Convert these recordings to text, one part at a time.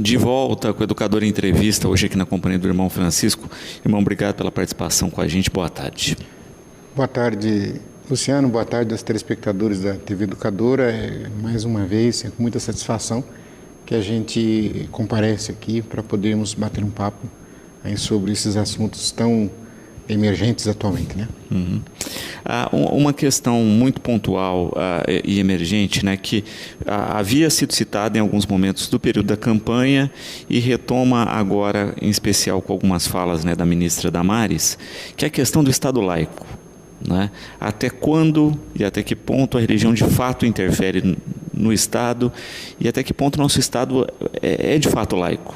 De volta com o Educador em Entrevista, hoje aqui na companhia do irmão Francisco. Irmão, obrigado pela participação com a gente. Boa tarde. Boa tarde, Luciano. Boa tarde aos telespectadores da TV Educadora. Mais uma vez, com muita satisfação que a gente comparece aqui para podermos bater um papo aí sobre esses assuntos tão emergentes atualmente, né? Uhum. Uma questão muito pontual e emergente, né, que havia sido citada em alguns momentos do período da campanha e retoma agora, em especial com algumas falas, né, da ministra Damares, que é a questão do Estado laico, né? Até quando e até que ponto a religião de fato interfere no Estado e até que ponto o nosso Estado é de fato laico?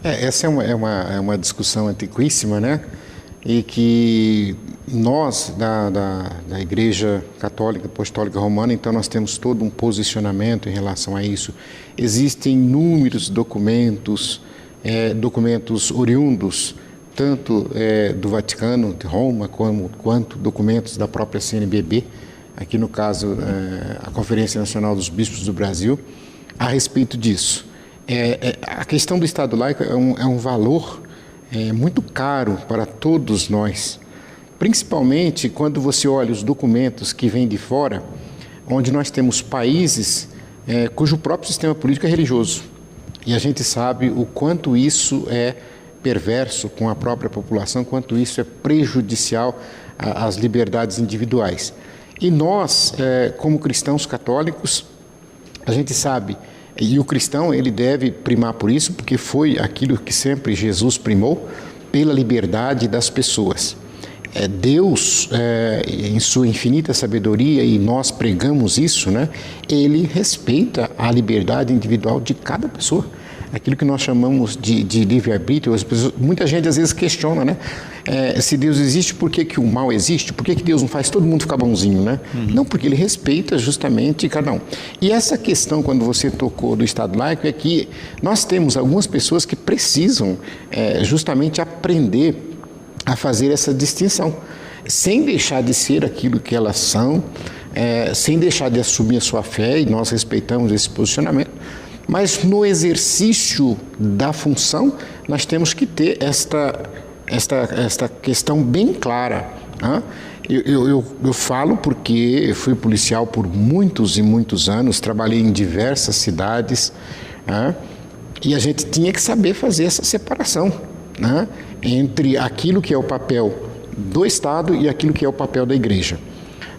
Essa é uma discussão antiquíssima, né? E que nós, da Igreja Católica Apostólica Romana, então nós temos todo um posicionamento em relação a isso. Existem inúmeros documentos, documentos oriundos, tanto do Vaticano, de Roma, quanto documentos da própria CNBB, aqui no caso a Conferência Nacional dos Bispos do Brasil, a respeito disso. A questão do Estado laico é um valor muito caro para todos nós, principalmente quando você olha os documentos que vêm de fora, onde nós temos países cujo próprio sistema político é religioso. E a gente sabe o quanto isso é perverso com a própria população, quanto isso é prejudicial às liberdades individuais. E nós, como cristãos católicos, a gente sabe. E o cristão, ele deve primar por isso, porque foi aquilo que sempre Jesus primou, pela liberdade das pessoas. Deus, em sua infinita sabedoria, e nós pregamos isso, né? Ele respeita a liberdade individual de cada pessoa. Aquilo que nós chamamos de livre-arbítrio. Muita gente às vezes questiona, né? Se Deus existe, por que o mal existe? Por que Deus não faz todo mundo ficar bonzinho, né? Uhum. Não, porque Ele respeita justamente cada um. E essa questão, quando você tocou do Estado laico, é que nós temos algumas pessoas que precisam justamente aprender a fazer essa distinção, sem deixar de ser aquilo que elas são, sem deixar de assumir a sua fé, e nós respeitamos esse posicionamento. Mas no exercício da função, nós temos que ter esta questão bem clara. Né? Eu falo porque fui policial por muitos e muitos anos, trabalhei em diversas cidades, né? E a gente tinha que saber fazer essa separação, né? Entre aquilo que é o papel do Estado e aquilo que é o papel da Igreja.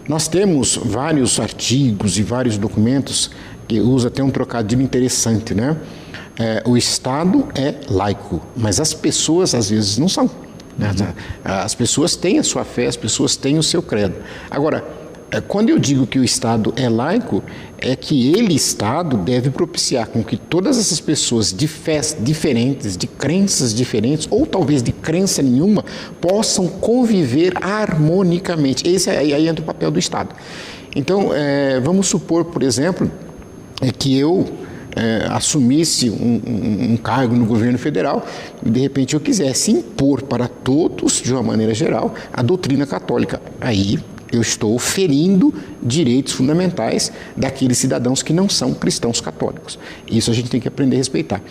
Nós temos vários artigos e vários documentos que usa até um trocadilho interessante, né? O Estado é laico, mas as pessoas às vezes não são. Né? As pessoas têm a sua fé, as pessoas têm o seu credo. Agora, quando eu digo que o Estado é laico, é que ele, Estado, deve propiciar com que todas essas pessoas de fés diferentes, de crenças diferentes, ou talvez de crença nenhuma, possam conviver harmonicamente. Aí entra o papel do Estado. Então, vamos supor, por exemplo, que eu assumisse um cargo no governo federal e, de repente, eu quisesse impor para todos, de uma maneira geral, a doutrina católica. Aí eu estou ferindo direitos fundamentais daqueles cidadãos que não são cristãos católicos. Isso a gente tem que aprender a respeitar.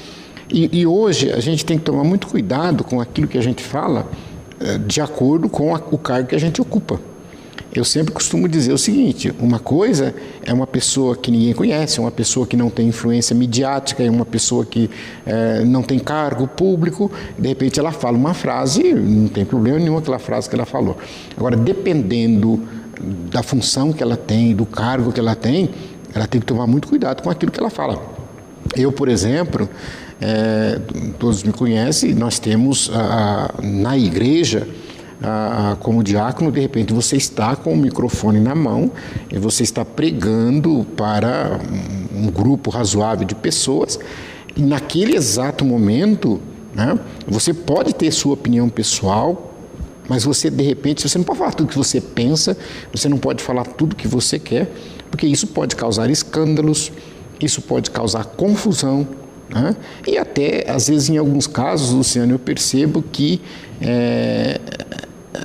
E hoje a gente tem que tomar muito cuidado com aquilo que a gente fala de acordo com o cargo que a gente ocupa. Eu sempre costumo dizer o seguinte: uma coisa é uma pessoa que ninguém conhece, uma pessoa que não tem influência midiática, é uma pessoa que não tem cargo público, de repente ela fala uma frase, não tem problema nenhum aquela frase que ela falou. Agora, dependendo da função que ela tem, do cargo que ela tem que tomar muito cuidado com aquilo que ela fala. Eu, por exemplo, todos me conhecem, nós temos na igreja, como diácono, de repente você está com o microfone na mão e você está pregando para um grupo razoável de pessoas, e naquele exato momento, né, você pode ter sua opinião pessoal, mas você, de repente, você não pode falar tudo que você pensa, você não pode falar tudo que você quer, porque isso pode causar escândalos, isso pode causar confusão, né? E até, às vezes, em alguns casos, Luciano, eu percebo que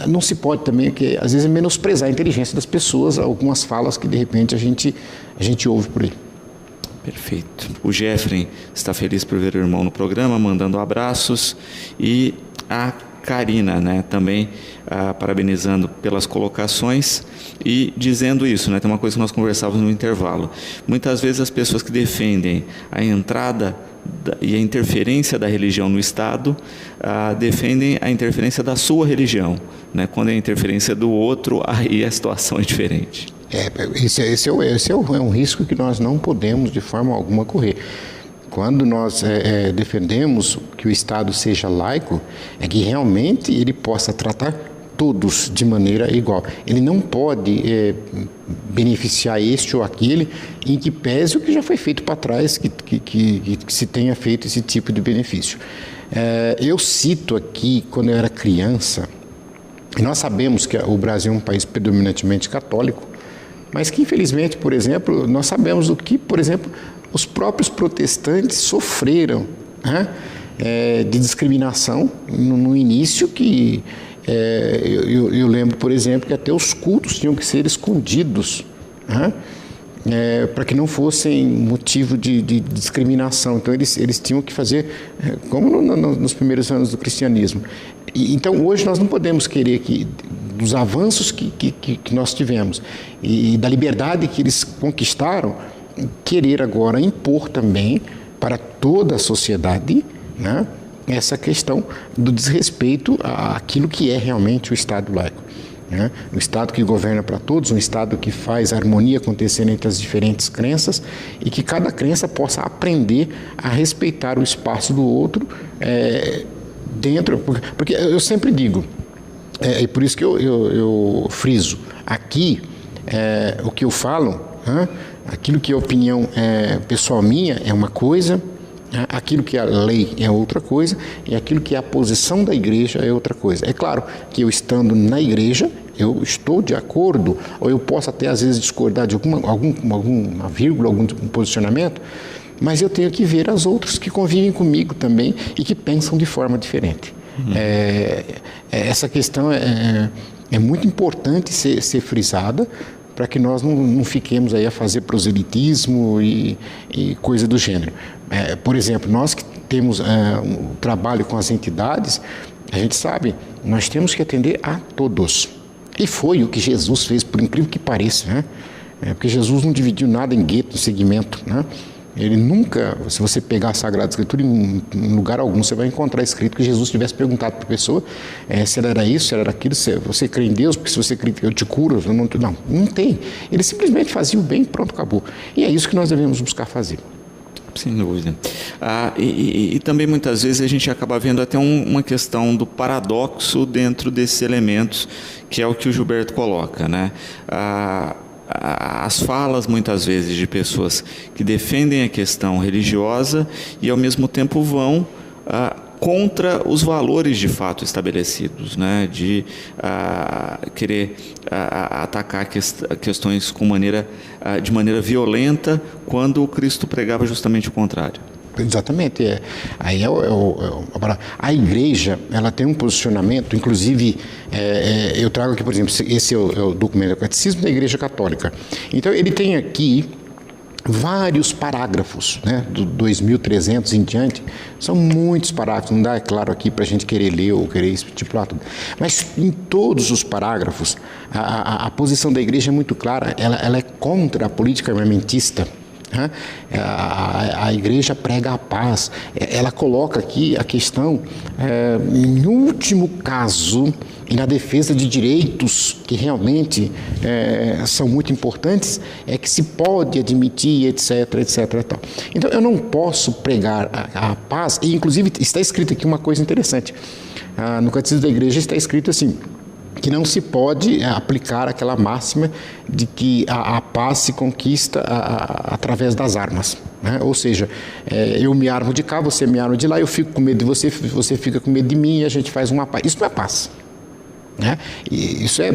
não se pode também, que às vezes, menosprezar a inteligência das pessoas, algumas falas que de repente a gente ouve por aí. Perfeito. O Jeffrey está feliz por ver o irmão no programa, mandando abraços, e a Karina, né, também parabenizando pelas colocações e dizendo isso, né, tem uma coisa que nós conversávamos no intervalo. Muitas vezes as pessoas que defendem a entrada e a interferência da religião no Estado defendem a interferência da sua religião, né? Quando é a interferência do outro, aí a situação é diferente. Esse é um risco que nós não podemos de forma alguma correr. Quando nós defendemos que o Estado seja laico, é que realmente ele possa tratar todos de maneira igual. Ele não pode beneficiar este ou aquele, em que pese o que já foi feito para trás, que se tenha feito esse tipo de benefício. Eu cito aqui, quando eu era criança, e nós sabemos que o Brasil é um país predominantemente católico, mas que infelizmente, por exemplo, nós sabemos o que, por exemplo, os próprios protestantes sofreram, né, de discriminação no início, que eu lembro, por exemplo, que até os cultos tinham que ser escondidos, né, para que não fossem motivo de discriminação. Então eles tinham que fazer como nos primeiros anos do cristianismo. Então hoje nós não podemos querer que dos avanços que nós tivemos e da liberdade que eles conquistaram, querer agora impor também para toda a sociedade, né, essa questão do desrespeito àquilo que é realmente o Estado laico, né? Um Estado que governa para todos, um Estado que faz a harmonia acontecer entre as diferentes crenças e que cada crença possa aprender a respeitar o espaço do outro dentro, porque eu sempre digo, e por isso que eu friso, aqui o que eu falo, aquilo que é opinião pessoal minha é uma coisa, aquilo que é a lei é outra coisa, e aquilo que é a posição da igreja é outra coisa. É claro que eu estando na igreja, eu estou de acordo, ou eu posso até às vezes discordar de alguma vírgula, algum posicionamento, mas eu tenho que ver as outras que convivem comigo também e que pensam de forma diferente. Essa questão é muito importante ser frisada, para que nós não fiquemos aí a fazer proselitismo e coisa do gênero. Por exemplo, nós que temos um trabalho com as entidades, a gente sabe, nós temos que atender a todos. E foi o que Jesus fez, por incrível que pareça, né? Porque Jesus não dividiu nada em gueto, em segmento, né? Ele nunca, se você pegar a Sagrada Escritura, em lugar algum você vai encontrar escrito que Jesus tivesse perguntado para a pessoa se ela era isso, se ela era aquilo, se você crê em Deus, porque se você crê eu te curo, não tem. Ele simplesmente fazia o bem e pronto, acabou. E é isso que nós devemos buscar fazer. Sem dúvida. E também muitas vezes a gente acaba vendo até uma questão do paradoxo dentro desses elementos, que é o que o Gilberto coloca, né? As falas muitas vezes de pessoas que defendem a questão religiosa e ao mesmo tempo vão contra os valores de fato estabelecidos, né? De querer atacar questões de maneira violenta, quando o Cristo pregava justamente o contrário. Exatamente. Aí a igreja, ela tem um posicionamento, inclusive eu trago aqui, por exemplo, esse é o documento do Catecismo da Igreja Católica. Então ele tem aqui vários parágrafos, né, do 2.300 em diante, são muitos parágrafos, não dá, é claro, aqui para a gente querer ler ou querer estipular tudo, mas em todos os parágrafos a posição da igreja é muito clara, ela é contra a política armamentista. A igreja prega a paz, ela coloca aqui a questão, em último caso, e na defesa de direitos que realmente são muito importantes, é que se pode admitir, etc, etc. Tal. Então, eu não posso pregar a paz, e inclusive está escrito aqui uma coisa interessante, no Catecismo da Igreja está escrito assim, que não se pode aplicar aquela máxima de que a paz se conquista através das armas, né? Ou seja, eu me armo de cá, você me arma de lá, eu fico com medo de você, você fica com medo de mim e a gente faz uma paz. Isso não é paz, né? E isso é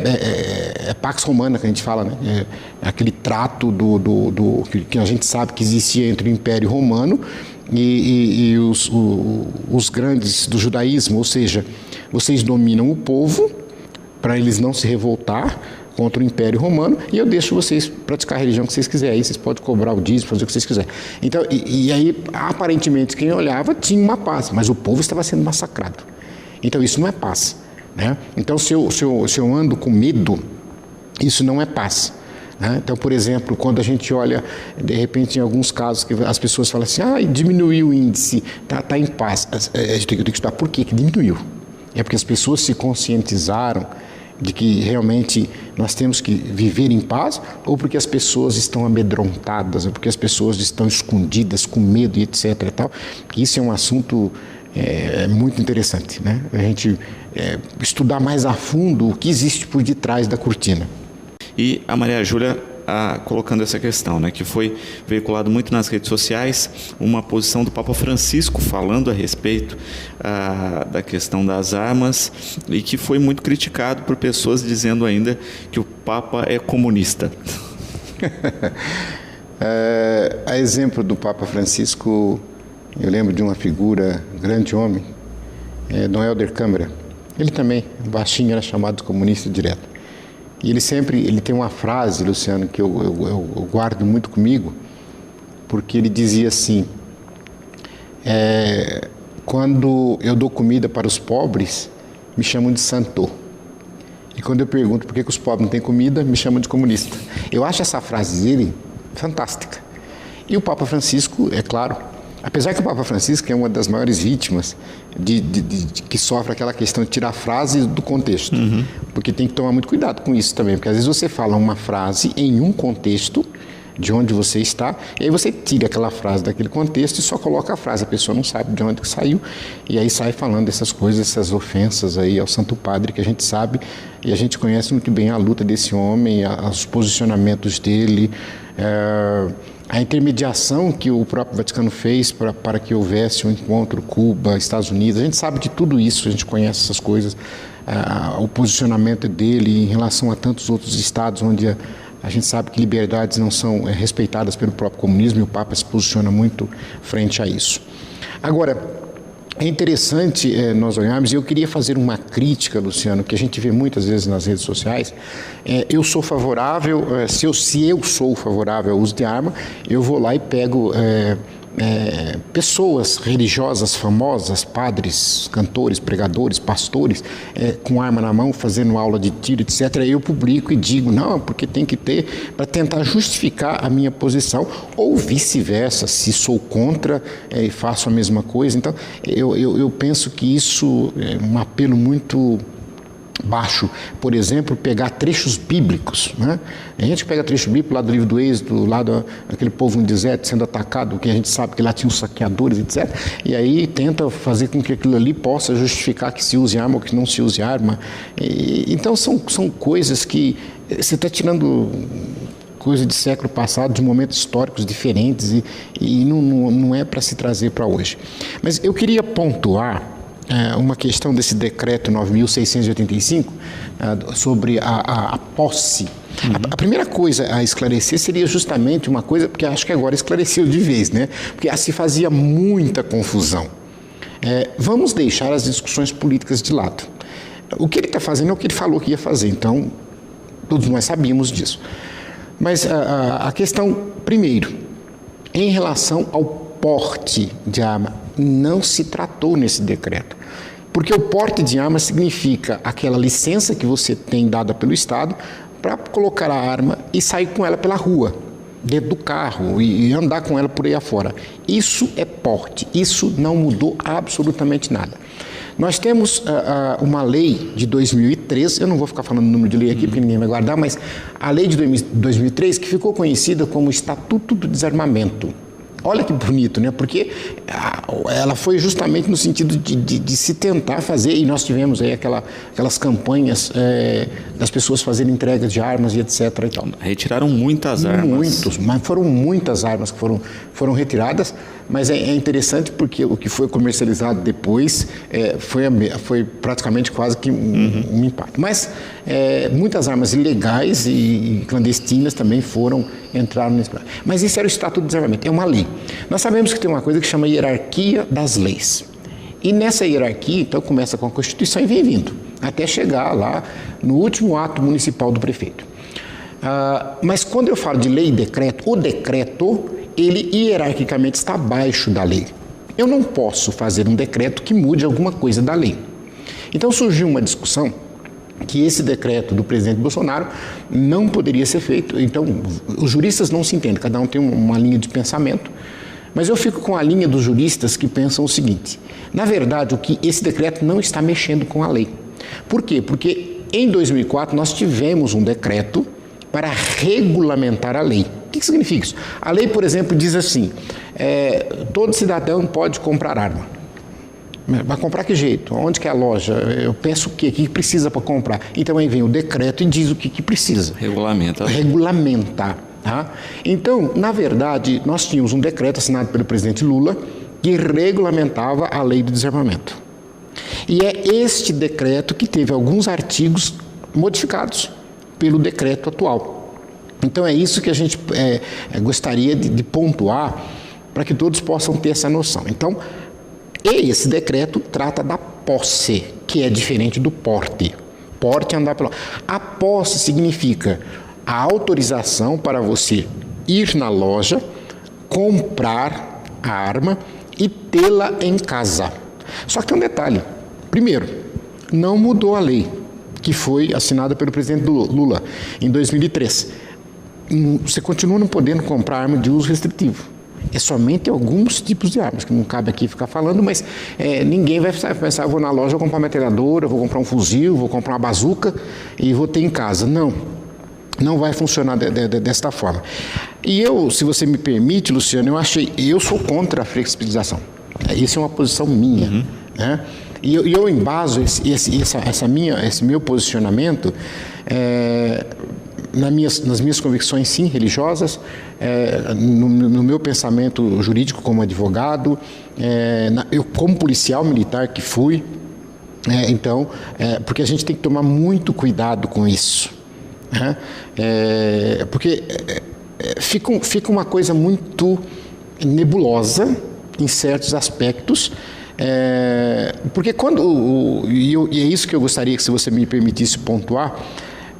Pax Romana que a gente fala, né? É aquele trato que a gente sabe que existia entre o Império Romano e os grandes do judaísmo, ou seja, vocês dominam o povo para eles não se revoltar contra o Império Romano, e eu deixo vocês praticar a religião que vocês quiserem, aí vocês podem cobrar o dízimo, fazer o que vocês quiserem. Então, e aí, aparentemente, quem olhava tinha uma paz, mas o povo estava sendo massacrado. Então, isso não é paz, né? Então, se eu ando com medo, isso não é paz. Então, por exemplo, quando a gente olha, de repente, em alguns casos, que as pessoas falam assim, diminuiu o índice, tá em paz. A gente tem que estudar por que diminuiu. É porque as pessoas se conscientizaram de que realmente nós temos que viver em paz, ou porque as pessoas estão amedrontadas, ou porque as pessoas estão escondidas, com medo e etc. E tal. Isso é um assunto muito interessante, né? A gente estudar mais a fundo o que existe por detrás da cortina. E a Maria Júlia colocando essa questão, né, que foi veiculado muito nas redes sociais, uma posição do Papa Francisco falando a respeito da questão das armas, e que foi muito criticado por pessoas dizendo ainda que o Papa é comunista. A exemplo do Papa Francisco, eu lembro de uma figura, grande homem, Dom Helder Câmara. Ele também, baixinho, era chamado de comunista direto. E ele tem uma frase, Luciano, que eu guardo muito comigo, porque ele dizia assim, quando eu dou comida para os pobres, me chamam de santo. E quando eu pergunto por que os pobres não têm comida, me chamam de comunista. Eu acho essa frase dele fantástica. E o Papa Francisco, é claro, apesar que o Papa Francisco é uma das maiores vítimas que sofre aquela questão de tirar frases do contexto. Porque tem que tomar muito cuidado com isso também, porque às vezes você fala uma frase em um contexto de onde você está, e aí você tira aquela frase daquele contexto e só coloca a frase, a pessoa não sabe de onde que saiu, e aí sai falando essas coisas, essas ofensas aí ao Santo Padre, que a gente sabe, e a gente conhece muito bem a luta desse homem, os posicionamentos dele, a intermediação que o próprio Vaticano fez para que houvesse um encontro Cuba, Estados Unidos. A gente sabe de tudo isso, a gente conhece essas coisas, o posicionamento dele em relação a tantos outros estados onde a gente sabe que liberdades não são respeitadas pelo próprio comunismo, e o Papa se posiciona muito frente a isso. Agora, é interessante nós olharmos, e eu queria fazer uma crítica, Luciano, que a gente vê muitas vezes nas redes sociais. Eu sou favorável, se eu sou favorável ao uso de arma, eu vou lá e pego pessoas religiosas famosas, padres, cantores, pregadores, pastores, com arma na mão, fazendo aula de tiro, etc. Eu publico e digo, não, porque tem que ter, para tentar justificar a minha posição, ou vice-versa, se sou contra, faço a mesma coisa. Então, eu penso que isso é um apelo muito baixo. Por exemplo, pegar trechos bíblicos, né? A gente pega trecho bíblico lá do livro do Êxodo, lá daquele povo no deserto sendo atacado, que a gente sabe que lá tinham saqueadores, etc. E aí tenta fazer com que aquilo ali possa justificar que se use arma ou que não se use arma. Então são coisas que você está tirando coisa de século passado, de momentos históricos diferentes, e não é para se trazer para hoje. Mas eu queria pontuar uma questão desse decreto 9.685 sobre a posse. A primeira coisa a esclarecer seria justamente uma coisa, porque acho que agora esclareceu de vez, né? Porque se fazia muita confusão. Vamos deixar as discussões políticas de lado. O que ele está fazendo é o que ele falou que ia fazer, então todos nós sabíamos disso. Mas a questão, primeiro, em relação ao porte de arma, não se tratou nesse decreto. Porque o porte de arma significa aquela licença que você tem dada pelo Estado para colocar a arma e sair com ela pela rua, dentro do carro, e andar com ela por aí afora. Isso é porte, isso não mudou absolutamente nada. Nós temos uma lei de 2003, eu não vou ficar falando o número de lei aqui porque ninguém vai guardar, mas a lei de 2003 que ficou conhecida como Estatuto do Desarmamento. Olha que bonito, né? Porque ela foi justamente no sentido de se tentar fazer, e nós tivemos aí aquelas campanhas das pessoas fazerem entregas de armas e etc. E tal. Retiraram muitas armas. Mas foram muitas armas que foram retiradas, mas é interessante porque o que foi comercializado depois foi praticamente quase que um impacto. Mas muitas armas ilegais e clandestinas também entraram nesse plano. Mas isso era o Estatuto do Desarmamento, é uma lei. Nós sabemos que tem uma coisa que chama hierarquia das leis. E nessa hierarquia, então, começa com a Constituição e vem vindo, até chegar lá no último ato municipal do prefeito. Mas quando eu falo de lei e decreto, o decreto, ele hierarquicamente está abaixo da lei. Eu não posso fazer um decreto que mude alguma coisa da lei. Então surgiu uma discussão que esse decreto do presidente Bolsonaro não poderia ser feito. Então, os juristas não se entendem, cada um tem uma linha de pensamento, mas eu fico com a linha dos juristas que pensam o seguinte: na verdade, esse decreto não está mexendo com a lei. Por quê? Porque em 2004 nós tivemos um decreto para regulamentar a lei. O que significa isso? A lei, por exemplo, diz assim: todo cidadão pode comprar arma. Vai comprar que jeito? Onde que é a loja? Eu peço o quê? O que precisa para comprar? Então aí vem o decreto e diz o que precisa. Regulamenta. Regulamentar. Tá? Então, na verdade, nós tínhamos um decreto assinado pelo presidente Lula que regulamentava a lei do desarmamento. E é este decreto que teve alguns artigos modificados pelo decreto atual. Então é isso que a gente gostaria de pontuar para que todos possam ter essa noção. Então, esse decreto trata da posse, que é diferente do porte. Porte é andar pela... A posse significa a autorização para você ir na loja, comprar a arma e tê-la em casa. Só que tem um detalhe. Primeiro, não mudou a lei que foi assinada pelo presidente Lula em 2003. Você continua não podendo comprar arma de uso restritivo. É somente alguns tipos de armas, que não cabe aqui ficar falando, mas ninguém vai pensar: vou na loja, vou comprar uma metralhadora, vou comprar um fuzil, vou comprar uma bazuca e vou ter em casa. Não vai funcionar desta forma. E eu, se você me permite, Luciano, eu sou contra a flexibilização. Isso é uma posição minha. Né? E eu embaso esse meu posicionamento nas minhas convicções, sim, religiosas, no meu pensamento jurídico como advogado, eu como policial militar que fui. Então, porque a gente tem que tomar muito cuidado com isso. Né? Porque fica uma coisa muito nebulosa em certos aspectos. Porque e é isso que eu gostaria que, se você me permitisse pontuar,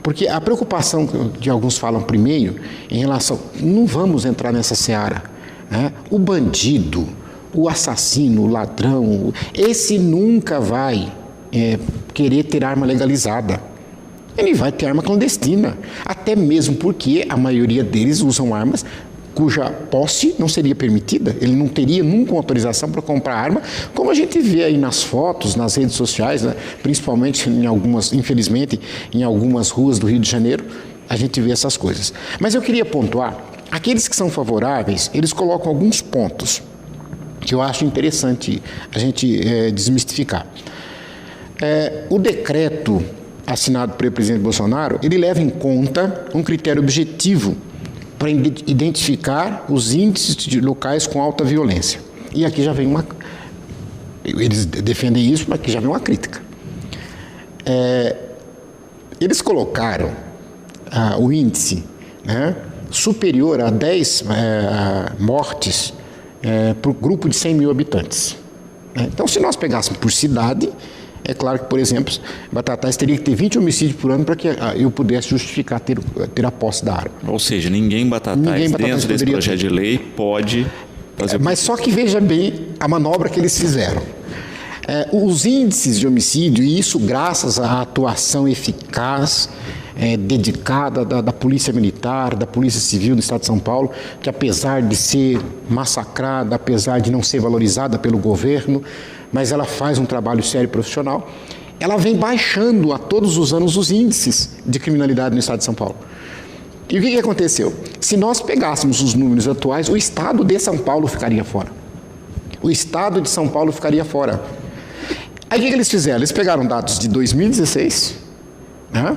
porque a preocupação que alguns falam primeiro em relação, não vamos entrar nessa seara, né? O bandido, o assassino, o ladrão, esse nunca vai querer ter arma legalizada. Ele vai ter arma clandestina, até mesmo porque a maioria deles usam armas cuja posse não seria permitida. Ele não teria nunca uma autorização para comprar arma, como a gente vê aí nas fotos, nas redes sociais, né? Principalmente infelizmente, em algumas ruas do Rio de Janeiro, a gente vê essas coisas. Mas eu queria pontuar, aqueles que são favoráveis, eles colocam alguns pontos que eu acho interessante a gente desmistificar. O decreto assinado pelo presidente Bolsonaro, ele leva em conta um critério objetivo para identificar os índices de locais com alta violência. E aqui já vem eles defendem isso, mas aqui já vem uma crítica. Eles colocaram o índice, né, superior a 10 mortes por grupo de 100 mil habitantes. Então, se nós pegássemos por cidade, é claro que, por exemplo, Batatais teria que ter 20 homicídios por ano para que eu pudesse justificar ter a posse da arma. Ou seja, ninguém Batatais dentro desse projeto de lei pode fazer... Mas só que veja bem a manobra que eles fizeram. Os índices de homicídio, e isso graças à atuação eficaz, dedicada da Polícia Militar, da Polícia Civil do Estado de São Paulo, que apesar de ser massacrada, apesar de não ser valorizada pelo governo, mas ela faz um trabalho sério e profissional, ela vem baixando a todos os anos os índices de criminalidade no Estado de São Paulo. E o que aconteceu? Se nós pegássemos os números atuais, o Estado de São Paulo ficaria fora. O Estado de São Paulo ficaria fora. Aí o que eles fizeram? Eles pegaram dados de 2016, né?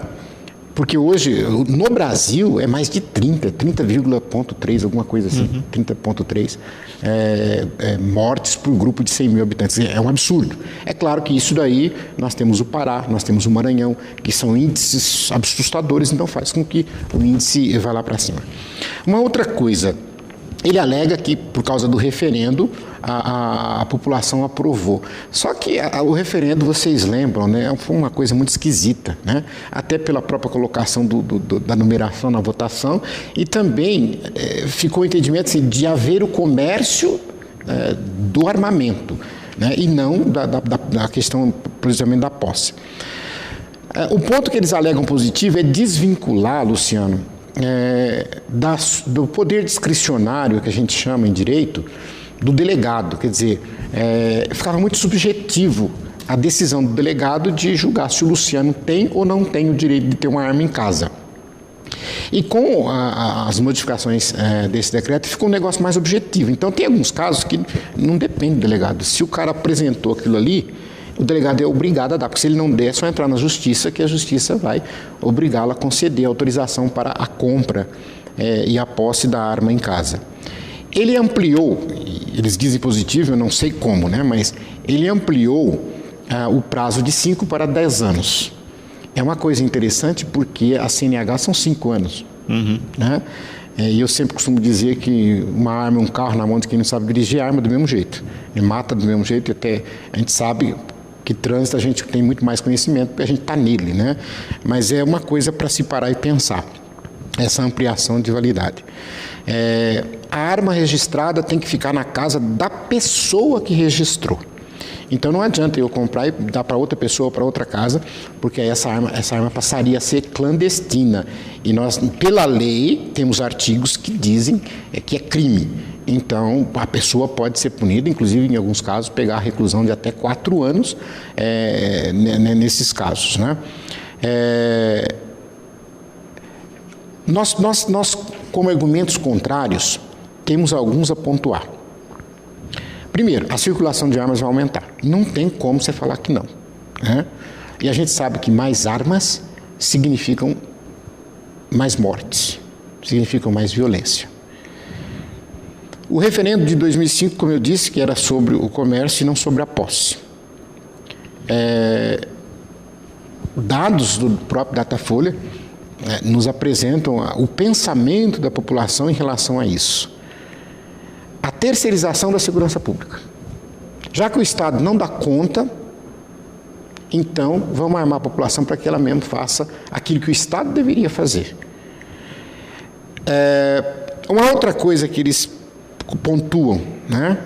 Porque hoje, no Brasil, é mais de 30,3, alguma coisa assim, 30,3 mortes por grupo de 100 mil habitantes. É um absurdo. É claro que isso daí, nós temos o Pará, nós temos o Maranhão, que são índices assustadores, então faz com que o índice vá lá para cima. Uma outra coisa Ele alega que, por causa do referendo, a população aprovou. Só que o referendo, vocês lembram, né, foi uma coisa muito esquisita, né? Até pela própria colocação da numeração na votação, e também ficou o entendimento assim, de haver o comércio do armamento, né, e não da questão, precisamente, da posse. O ponto que eles alegam positivo é desvincular, Luciano, do poder discricionário, que a gente chama em direito, do delegado. Quer dizer, ficava muito subjetivo a decisão do delegado de julgar se o Luciano tem ou não tem o direito de ter uma arma em casa. E com as modificações desse decreto, ficou um negócio mais objetivo. Então, tem alguns casos que não depende do delegado. Se o cara apresentou aquilo ali, o delegado é obrigado a dar, porque se ele não der, é só entrar na justiça, que a justiça vai obrigá-lo a conceder autorização para a compra e a posse da arma em casa. Ele ampliou, eles dizem positivo, eu não sei como, né, mas ele ampliou o prazo de 5 para 10 anos. É uma coisa interessante porque a CNH são 5 anos. Uhum. Né? E eu sempre costumo dizer que uma arma, um carro na mão de quem não sabe dirigir, arma do mesmo jeito. Ele mata do mesmo jeito, e até a gente sabe que trânsito a gente tem muito mais conhecimento porque a gente está nele, né? Mas é uma coisa para se parar e pensar, essa ampliação de validade. A arma registrada tem que ficar na casa da pessoa que registrou. Então não adianta eu comprar e dar para outra pessoa, para outra casa, porque aí essa arma passaria a ser clandestina. E nós, pela lei, temos artigos que dizem que é crime. Então, a pessoa pode ser punida, inclusive, em alguns casos, pegar a reclusão de até 4 anos nesses casos. Né? Nós, como argumentos contrários, temos alguns a pontuar. Primeiro, a circulação de armas vai aumentar. Não tem como você falar que não. Né? E a gente sabe que mais armas significam mais mortes, significam mais violência. O referendo de 2005, como eu disse, que era sobre o comércio e não sobre a posse. Dados do próprio Datafolha nos apresentam o pensamento da população em relação a isso. A terceirização da segurança pública. Já que o Estado não dá conta, então vamos armar a população para que ela mesmo faça aquilo que o Estado deveria fazer. Uma outra coisa que eles pontuam, né,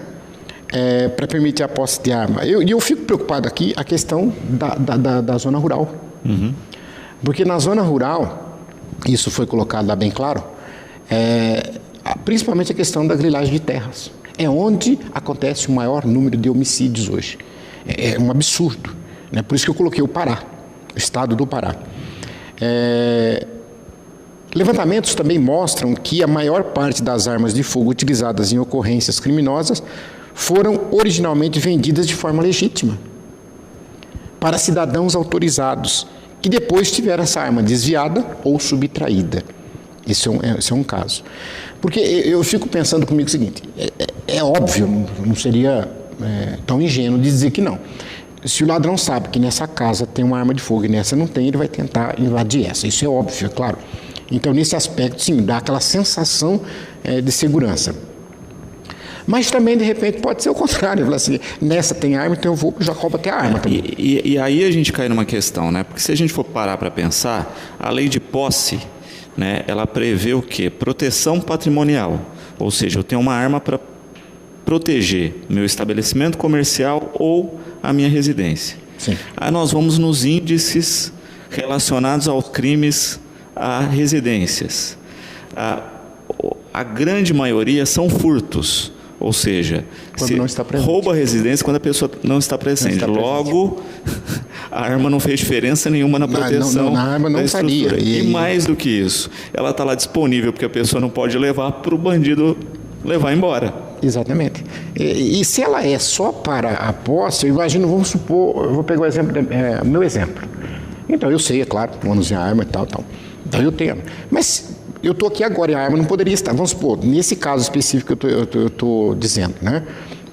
para permitir a posse de arma. Eu fico preocupado aqui a questão da zona rural. Uhum. Porque na zona rural, isso foi colocado lá bem claro, principalmente a questão da grilagem de terras. É onde acontece o maior número de homicídios hoje. É um absurdo. Né? Por isso que eu coloquei o Pará, o estado do Pará. Levantamentos também mostram que a maior parte das armas de fogo utilizadas em ocorrências criminosas foram originalmente vendidas de forma legítima para cidadãos autorizados, que depois tiveram essa arma desviada ou subtraída. Isso é um caso. Porque eu fico pensando comigo o seguinte, é óbvio, não seria tão ingênuo de dizer que não. Se o ladrão sabe que nessa casa tem uma arma de fogo e nessa não tem, ele vai tentar invadir essa. Isso é óbvio, é claro. Então, nesse aspecto, sim, dá aquela sensação de segurança. Mas também, de repente, pode ser o contrário. Falar assim, nessa tem arma, então eu vou, já roubo até a arma também. E aí a gente cai numa questão, né? Porque se a gente for parar para pensar, a lei de posse, né, ela prevê o quê? Proteção patrimonial. Ou seja, eu tenho uma arma para proteger meu estabelecimento comercial ou a minha residência. Sim. Aí nós vamos nos índices relacionados aos crimes a residências. A grande maioria são furtos, ou seja, quando não está presente. Rouba a residência quando a pessoa não está presente. Logo, a arma não fez diferença nenhuma na proteção a arma não da estrutura. faria. E mais do que isso, ela está lá disponível porque a pessoa não pode levar para o bandido levar embora. Exatamente. E se ela é só para a posse, eu imagino, vamos supor, eu vou pegar o exemplo, meu exemplo. Então, eu sei, é claro, manusear arma e tal. Então eu tenho. Mas eu estou aqui agora e a arma não poderia estar. Vamos supor, nesse caso específico que eu estou dizendo, né?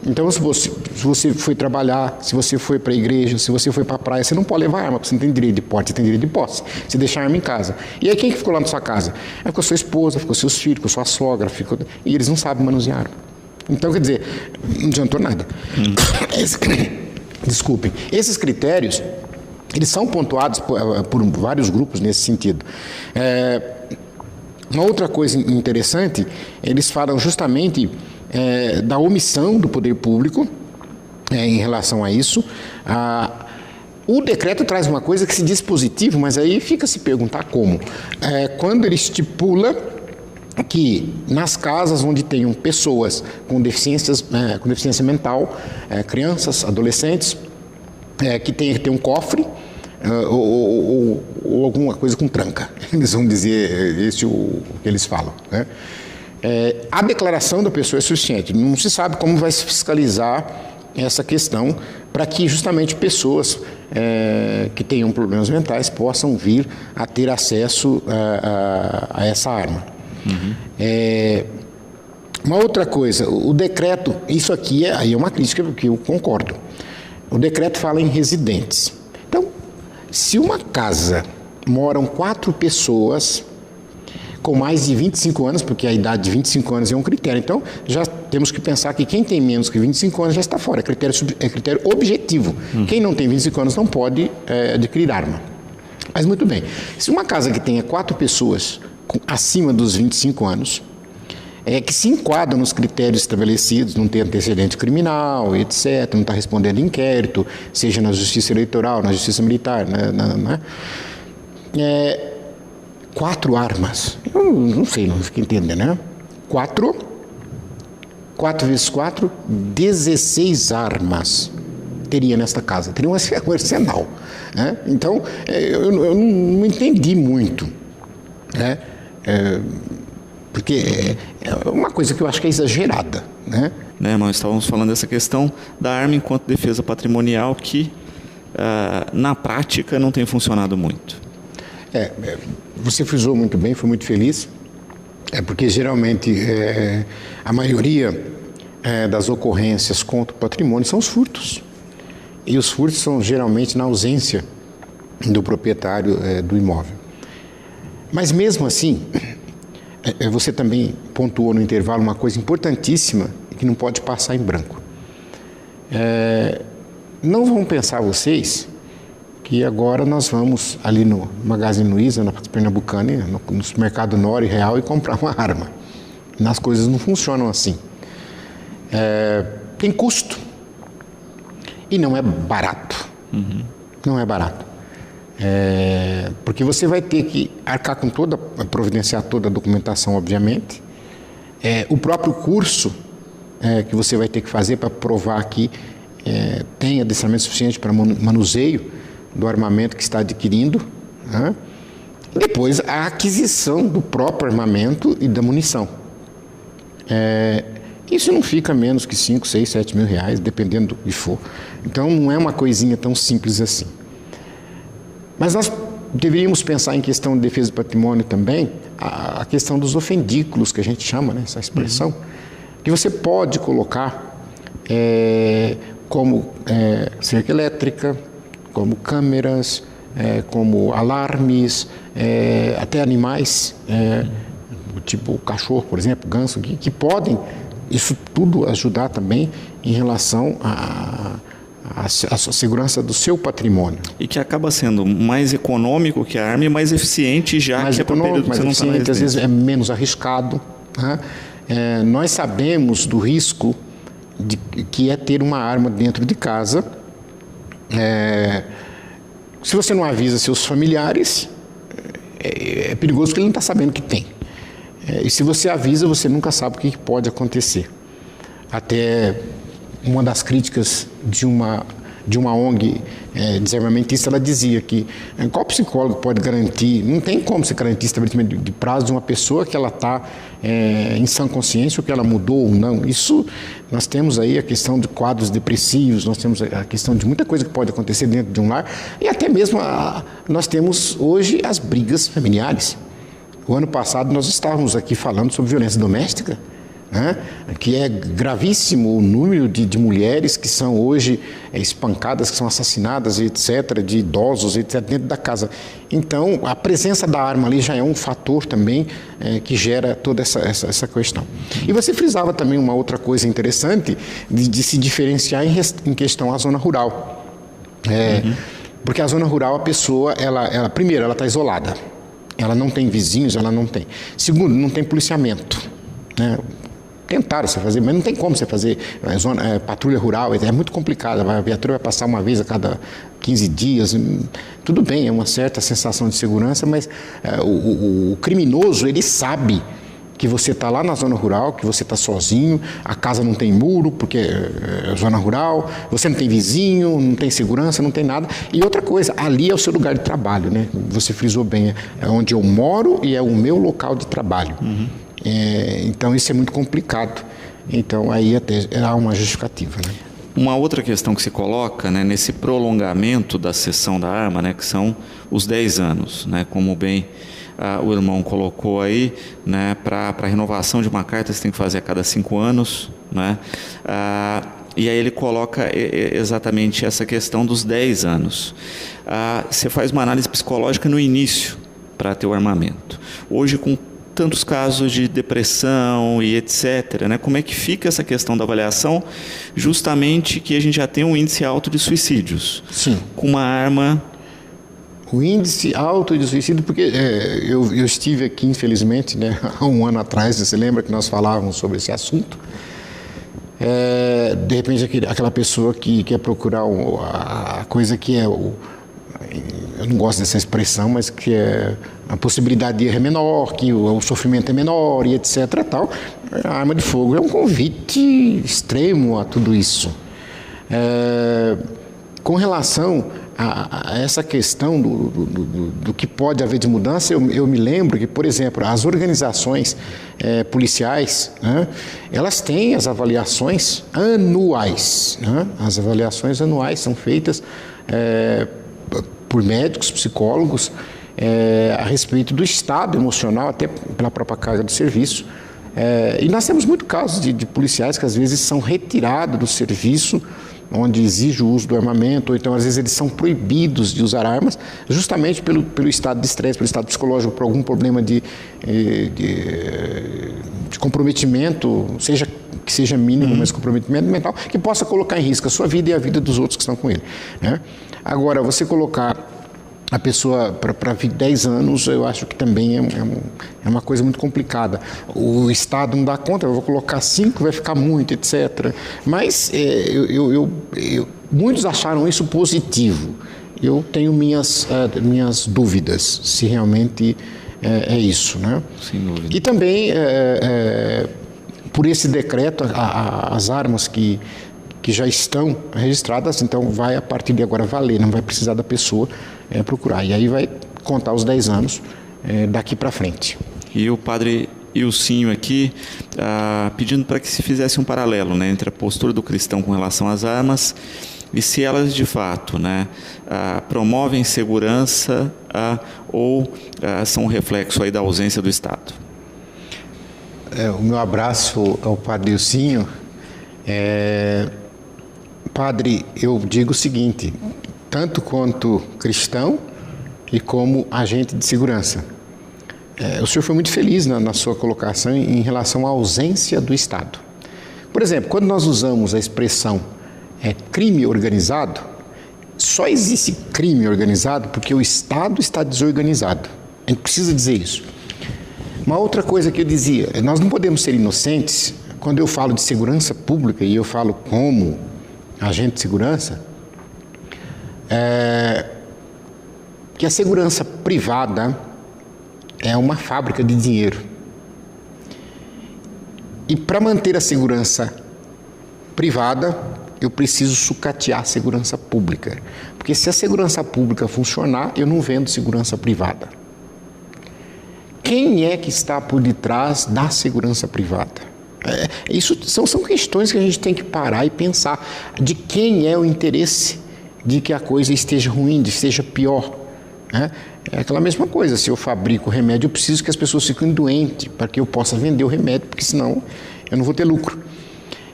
Então, se você foi trabalhar, se você foi para a igreja, se você foi para a praia, você não pode levar arma, porque você não tem direito de porte, você tem direito de posse. Você deixa a arma em casa. E aí quem que ficou lá na sua casa? Aí ficou sua esposa, ficou seus filhos, ficou sua sogra, e eles não sabem manusear arma. Então, quer dizer, não adiantou nada. Desculpem. Esses critérios, eles são pontuados por vários grupos nesse sentido. Uma outra coisa interessante, eles falam justamente da omissão do poder público em relação a isso. O decreto traz uma coisa que se diz positivo, mas aí fica a se perguntar como. Quando ele estipula que nas casas onde tenham pessoas com deficiência mental, crianças, adolescentes, que tem que ter um cofre ou alguma coisa com tranca. Eles vão dizer isso o que eles falam, né? A declaração da pessoa é suficiente. Não se sabe como vai se fiscalizar essa questão para que justamente pessoas que tenham problemas mentais possam vir a ter acesso a essa arma. Uma outra coisa, o decreto, isso aqui aí é uma crítica que eu concordo. O decreto fala em residentes. Então, se uma casa moram 4 pessoas com mais de 25 anos, porque a idade de 25 anos é um critério. Então, já temos que pensar que quem tem menos que 25 anos já está fora. É critério objetivo. Quem não tem 25 anos não pode adquirir arma. Mas, muito bem. Se uma casa que tenha 4 pessoas acima dos 25 anos, que se enquadram nos critérios estabelecidos, não tem antecedente criminal, etc., não está respondendo inquérito, seja na justiça eleitoral, na justiça militar, 4 armas. Eu não sei, não fico entendendo, né? 4 vezes 4, 16 armas teria nesta casa. Teria um arsenal, né? Então, eu não entendi muito, né? Porque é uma coisa que eu acho que é exagerada, né? Nós estávamos falando dessa questão da arma enquanto defesa patrimonial que, na prática, não tem funcionado muito. Você frisou muito bem, foi muito feliz, porque geralmente a maioria das ocorrências contra o patrimônio são os furtos. E os furtos são geralmente na ausência do proprietário do imóvel. Mas mesmo assim, você também pontuou no intervalo uma coisa importantíssima que não pode passar em branco. Não vão pensar vocês que agora nós vamos ali no Magazine Luiza, na Pernambucana, no supermercado Nori Real e comprar uma arma. As coisas não funcionam assim. Tem custo. E não é barato. Não é barato. Porque você vai ter que arcar com providenciar toda a documentação, obviamente. O próprio curso que você vai ter que fazer para provar que tem adestramento suficiente para manuseio do armamento que está adquirindo, né? E depois a aquisição do próprio armamento e da munição. Isso não fica menos que 5, 6, 7 mil reais, dependendo do que for. Então não é uma coisinha tão simples assim. Mas nós deveríamos pensar em questão de defesa do patrimônio também, a questão dos ofendículos, que a gente chama, né, essa expressão, que você pode colocar como cerca elétrica, como câmeras, como alarmes, até animais, tipo cachorro, por exemplo, ganso, que podem, isso tudo ajudar também em relação à segurança do seu patrimônio. E que acaba sendo mais econômico que a arma e mais eficiente, já mais que é para o período que você não está na residência. Às vezes é menos arriscado, né? Nós sabemos do risco que é ter uma arma dentro de casa. Se você não avisa seus familiares, é perigoso porque ele não está sabendo que tem. E se você avisa, você nunca sabe o que pode acontecer. Até uma das críticas de uma ONG desarmamentista, ela dizia que qual psicólogo pode garantir, não tem como se garantir estabelecimento de prazo de uma pessoa que ela está em sã consciência, ou que ela mudou ou não. Isso, nós temos aí a questão de quadros depressivos, nós temos a questão de muita coisa que pode acontecer dentro de um lar, e até mesmo nós temos hoje as brigas familiares. O ano passado nós estávamos aqui falando sobre violência doméstica, né? Que é gravíssimo o número de mulheres que são hoje espancadas, que são assassinadas, etc., de idosos, etc., dentro da casa. Então, a presença da arma ali já é um fator também que gera toda essa questão. E você frisava também uma outra coisa interessante de se diferenciar em questão à zona rural. Porque a zona rural, a pessoa, primeiro, ela está isolada. Ela não tem vizinhos, ela não tem. Segundo, não tem policiamento, né? Tentaram você fazer, mas não tem como você fazer patrulha rural, é muito complicado. A viatura vai passar uma vez a cada 15 dias. Tudo bem, é uma certa sensação de segurança, mas o criminoso, ele sabe que você está lá na zona rural, que você está sozinho, a casa não tem muro, porque é zona rural, você não tem vizinho, não tem segurança, não tem nada. E outra coisa, ali é o seu lugar de trabalho, né? Você frisou bem, é onde eu moro e é o meu local de trabalho. Então isso é muito complicado. Então aí até há uma justificativa, né? Uma outra questão que se coloca, né, nesse prolongamento da cessão da arma, né, que são os 10 anos, né, como bem o irmão colocou aí, né, para a renovação de uma carta você tem que fazer a cada 5 anos, né, e aí ele coloca exatamente essa questão dos 10 anos. Você faz uma análise psicológica no início para ter o armamento. Hoje, com tantos casos de depressão e etc., né? Como é que fica essa questão da avaliação, justamente que a gente já tem um índice alto de suicídios? Sim. Com uma arma... O índice alto de suicídio, porque eu estive aqui, infelizmente, né, há um ano atrás, você lembra que nós falávamos sobre esse assunto? De repente, aquela pessoa que quer procurar a coisa que é eu não gosto dessa expressão, mas que a possibilidade de erro é menor, que o sofrimento é menor e etc. Tal. A arma de fogo é um convite extremo a tudo isso. Com relação a essa questão do que pode haver de mudança, eu me lembro que, por exemplo, as organizações policiais, né, elas têm as avaliações anuais. Né? As avaliações anuais são feitas por médicos, psicólogos, a respeito do estado emocional, até pela própria carga de serviço. E nós temos muitos casos de policiais que às vezes são retirados do serviço, onde exige o uso do armamento, ou então às vezes eles são proibidos de usar armas, justamente pelo estado de estresse, pelo estado psicológico, por algum problema de comprometimento, que seja mínimo, mas comprometimento mental, que possa colocar em risco a sua vida e a vida dos outros que estão com ele, né? Agora, você colocar a pessoa para 10 anos, eu acho que também é uma coisa muito complicada. O Estado não dá conta, eu vou colocar 5, vai ficar muito, etc. Mas muitos acharam isso positivo. Eu tenho minhas dúvidas se realmente é isso, né? Sem dúvida. E também, por esse decreto, as armas que já estão registradas, então vai a partir de agora valer, não vai precisar da pessoa procurar. E aí vai contar os 10 anos daqui para frente. E o padre Ilcinho aqui pedindo para que se fizesse um paralelo, né, entre a postura do cristão com relação às armas e se elas de fato, né, promovem segurança ou são um reflexo aí da ausência do Estado. O meu abraço ao padre Ilcinho. Padre, eu digo o seguinte, tanto quanto cristão e como agente de segurança. O senhor foi muito feliz na sua colocação em relação à ausência do Estado. Por exemplo, quando nós usamos a expressão crime organizado, só existe crime organizado porque o Estado está desorganizado. A gente precisa dizer isso. Uma outra coisa que eu dizia, nós não podemos ser inocentes quando eu falo de segurança pública e eu falo como agente de segurança, que a segurança privada é uma fábrica de dinheiro. E para manter a segurança privada, eu preciso sucatear a segurança pública. Porque se a segurança pública funcionar, eu não vendo segurança privada. Quem é que está por detrás da segurança privada? Isso são questões que a gente tem que parar e pensar de quem é o interesse de que a coisa esteja ruim, de que esteja pior, né? É aquela mesma coisa, se eu fabrico remédio, eu preciso que as pessoas fiquem doentes para que eu possa vender o remédio, porque senão eu não vou ter lucro.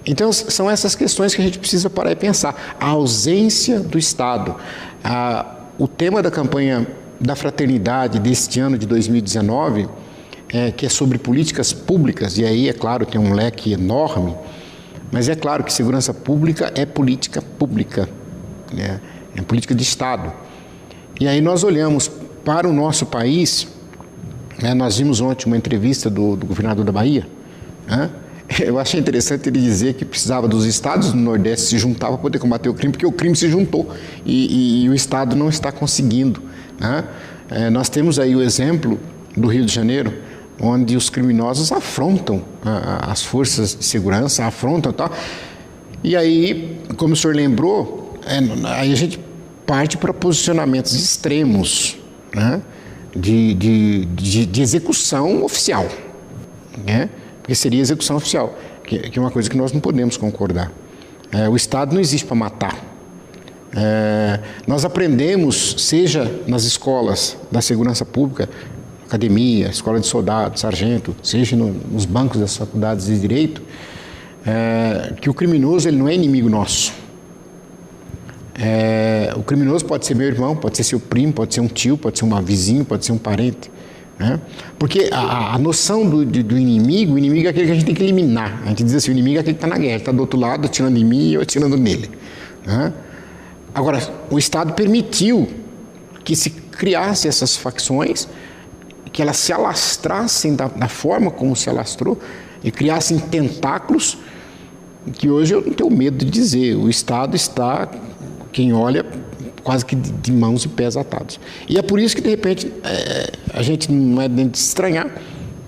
Então, são essas questões que a gente precisa parar e pensar. A ausência do Estado. O tema da campanha da fraternidade deste ano de 2019, que é sobre políticas públicas, e aí, é claro, tem um leque enorme, mas é claro que segurança pública é política pública, né? É política de Estado. E aí nós olhamos para o nosso país, né? Nós vimos ontem uma entrevista do governador da Bahia, né? Eu achei interessante ele dizer que precisava dos estados do Nordeste se juntar para poder combater o crime, porque o crime se juntou e o Estado não está conseguindo, né? Nós temos aí o exemplo do Rio de Janeiro, onde os criminosos afrontam as forças de segurança, afrontam e tal. E aí, como o senhor lembrou, aí a gente parte para posicionamentos extremos, né? de execução oficial, né? Porque seria execução oficial, que é uma coisa que nós não podemos concordar. O Estado não existe para matar. Nós aprendemos, seja nas escolas da segurança pública, academia, escola de soldado, sargento, seja nos bancos das faculdades de direito, que o criminoso ele não é inimigo nosso. O criminoso pode ser meu irmão, pode ser seu primo, pode ser um tio, pode ser um vizinho, pode ser um parente. Né? Porque a noção do inimigo, o inimigo é aquele que a gente tem que eliminar. A gente diz assim, o inimigo é aquele que está na guerra, está do outro lado, atirando em mim e eu atirando nele. Né? Agora, o Estado permitiu que se criasse essas facções, que elas se alastrassem da forma como se alastrou e criassem tentáculos que hoje eu não tenho medo de dizer, o Estado está, quem olha, quase que de mãos e pés atados. E é por isso que, de repente, a gente não é de estranhar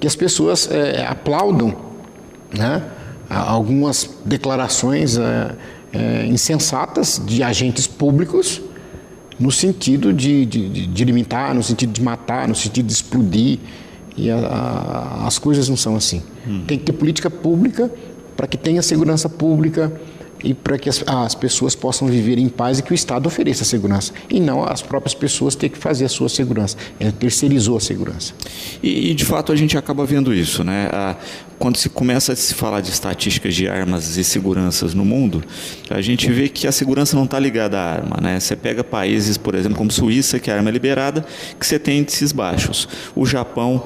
que as pessoas aplaudam, né, algumas declarações insensatas de agentes públicos no sentido de limitar, no sentido de matar, no sentido de explodir. E as coisas não são assim. Tem que ter política pública para que tenha segurança pública e para que as pessoas possam viver em paz e que o Estado ofereça segurança. E não as próprias pessoas ter que fazer a sua segurança. Ele terceirizou a segurança. E de fato, a gente acaba vendo isso, né? Quando se começa a se falar de estatísticas de armas e seguranças no mundo, a gente vê que a segurança não está ligada à arma, né? Você pega países, por exemplo, como Suíça, que a arma é liberada, que você tem índices baixos. O Japão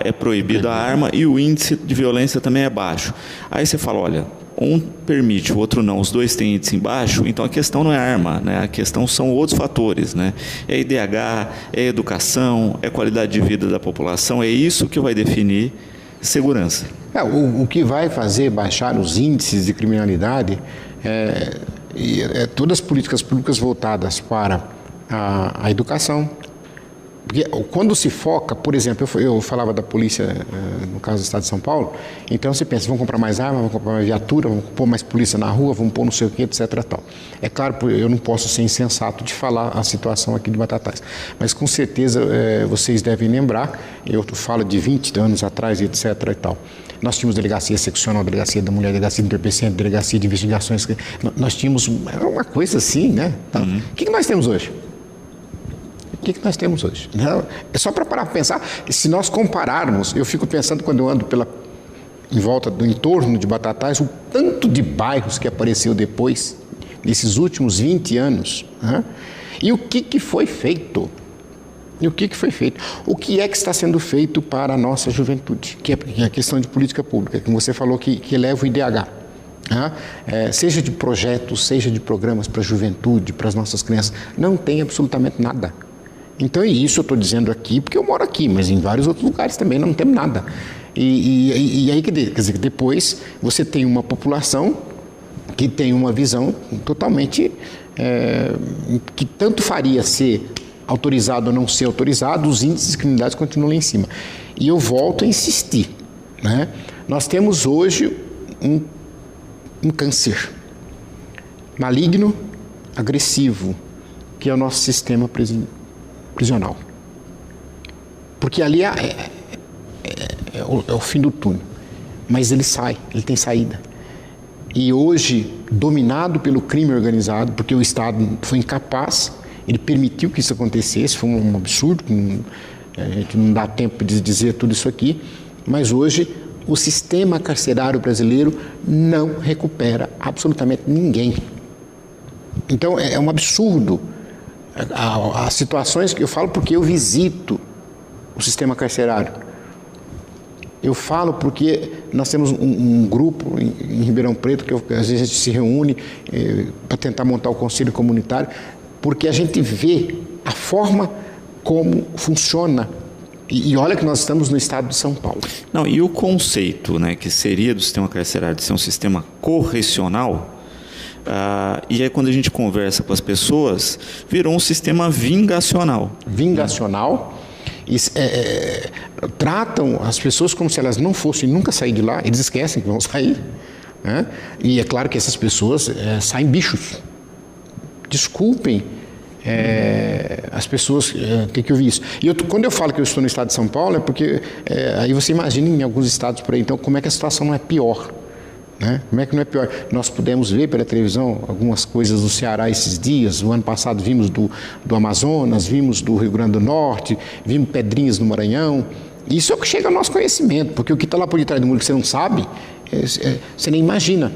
é proibida a arma e o índice de violência também é baixo. Aí você fala, olha, um permite, o outro não, os dois têm índice embaixo, então a questão não é arma, né? A questão são outros fatores, né? É IDH, é educação, é qualidade de vida da população, é isso que vai definir segurança. O que vai fazer baixar os índices de criminalidade todas as políticas públicas voltadas para a educação. Porque quando se foca, por exemplo, eu falava da polícia, no caso do Estado de São Paulo, então você pensa, vamos comprar mais arma, vamos comprar mais viatura, vamos pôr mais polícia na rua, vamos pôr não sei o que, etc. Tal. É claro, eu não posso ser insensato de falar a situação aqui de Batatais, mas com certeza vocês devem lembrar, eu falo de 20 anos atrás, etc. e tal. Nós tínhamos delegacia seccional, delegacia da mulher, delegacia de entorpecente, delegacia de investigações, nós tínhamos uma coisa assim, né? Então, o que nós temos hoje? O que nós temos hoje? É só para parar para pensar. Se nós compararmos, eu fico pensando quando eu ando em volta do entorno de Batatais, o tanto de bairros que apareceu depois, nesses últimos 20 anos. Né? E o que foi feito? O que é que está sendo feito para a nossa juventude? Que é a questão de política pública, que você falou que eleva o IDH. Seja de projetos, seja de programas para a juventude, para as nossas crianças. Não tem absolutamente nada. Então, isso eu estou dizendo aqui porque eu moro aqui, mas em vários outros lugares também não temos nada. E aí, quer dizer, depois você tem uma população que tem uma visão totalmente que tanto faria ser autorizado ou não ser autorizado, os índices de criminalidade continuam lá em cima. E eu volto a insistir, né? Nós temos hoje um câncer maligno, agressivo, que é o nosso sistema prisional. Porque ali é o fim do túnel. Mas ele tem saída. E hoje, dominado pelo crime organizado, porque o Estado foi incapaz, ele permitiu que isso acontecesse, foi um absurdo, a gente não dá tempo de dizer tudo isso aqui, mas hoje o sistema carcerário brasileiro não recupera absolutamente ninguém. Então, é um absurdo as situações que eu falo porque eu visito o sistema carcerário. Eu falo porque nós temos um grupo em Ribeirão Preto que às vezes a gente se reúne para tentar montar o conselho comunitário, porque a gente vê a forma como funciona. E olha que nós estamos no estado de São Paulo. Não, e o conceito, né, que seria do sistema carcerário de ser um sistema correcional, e aí quando a gente conversa com as pessoas, virou um sistema vingacional. Vingacional. Tratam as pessoas como se elas não fossem nunca sair de lá, eles esquecem que vão sair, né? E é claro que essas pessoas saem bichos. Desculpem, as pessoas têm que ouvir isso. E quando eu falo que eu estou no estado de São Paulo, é porque aí você imagina em alguns estados por aí, então como é que a situação não é pior? Né? Como é que não é pior? Nós pudemos ver pela televisão algumas coisas do Ceará esses dias. O ano passado vimos do Amazonas, vimos do Rio Grande do Norte, vimos Pedrinhas no Maranhão. Isso é o que chega ao nosso conhecimento, porque o que está lá por detrás do muro que você não sabe, você nem imagina.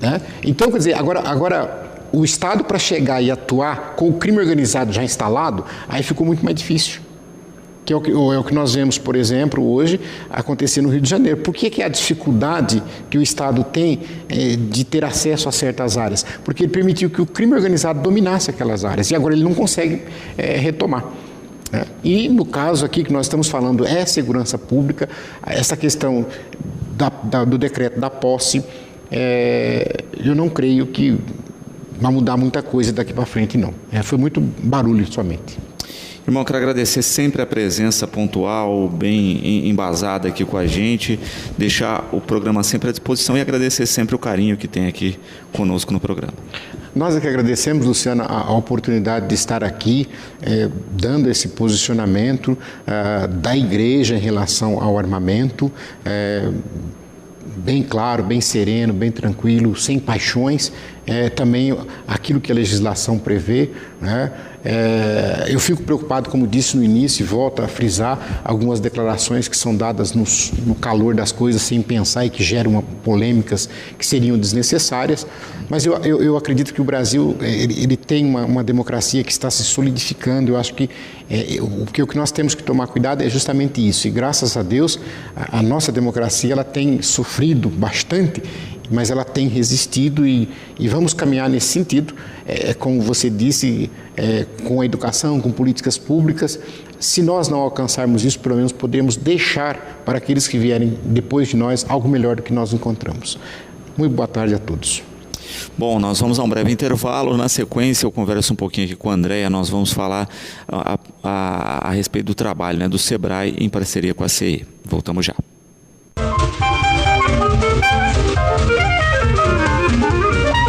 Né? Então, quer dizer, agora o Estado para chegar e atuar com o crime organizado já instalado, aí ficou muito mais difícil. Que é o que nós vemos, por exemplo, hoje acontecer no Rio de Janeiro. Por que é a dificuldade que o Estado tem de ter acesso a certas áreas? Porque ele permitiu que o crime organizado dominasse aquelas áreas e agora ele não consegue retomar. Né? E no caso aqui que nós estamos falando é segurança pública, essa questão do decreto da posse, eu não creio que vai mudar muita coisa daqui para frente, não. Foi muito barulho somente. Irmão, quero agradecer sempre a presença pontual, bem embasada aqui com a gente, deixar o programa sempre à disposição e agradecer sempre o carinho que tem aqui conosco no programa. Nós é que agradecemos, Luciano, a oportunidade de estar aqui, dando esse posicionamento da igreja em relação ao armamento, bem claro, bem sereno, bem tranquilo, sem paixões, também aquilo que a legislação prevê, né? Eu fico preocupado, como disse no início, e volto a frisar algumas declarações que são dadas no calor das coisas, sem pensar e que geram polêmicas que seriam desnecessárias, mas eu acredito que o Brasil ele tem uma democracia que está se solidificando. Eu acho que o que nós temos que tomar cuidado é justamente isso, e graças a Deus a nossa democracia ela tem sofrido bastante, mas ela tem resistido e vamos caminhar nesse sentido, como você disse, com a educação, com políticas públicas. Se nós não alcançarmos isso, pelo menos podemos deixar para aqueles que vierem depois de nós algo melhor do que nós encontramos. Muito boa tarde a todos. Bom, nós vamos a um breve intervalo. Na sequência, eu converso um pouquinho aqui com a Andréia. Nós vamos falar a respeito do trabalho, né, do SEBRAE em parceria com a CE. Voltamos já.